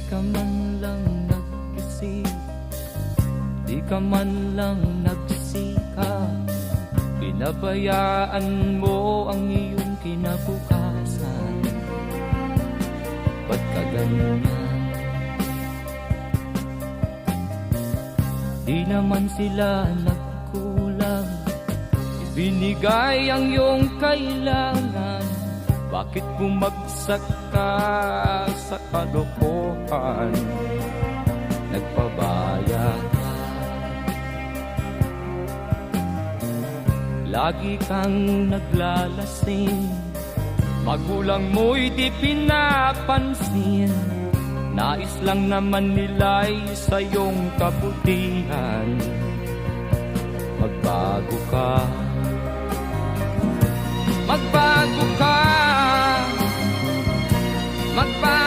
ka man lang nag-isip, di ka man lang nagsikap, pinabayaan mo ang iyong kinabukasan. Ba't ka ganyan? Di naman sila nagkulang, ibinigay ang iyong kailangan. Bakit bumagsak ka sa kalokohan? Nagpabaya ka, lagi kang naglalasing, magulang mo'y di pinapansin. Nais lang naman nila'y sa iyong kabutihan. Magbago ka, magbago ka, magbago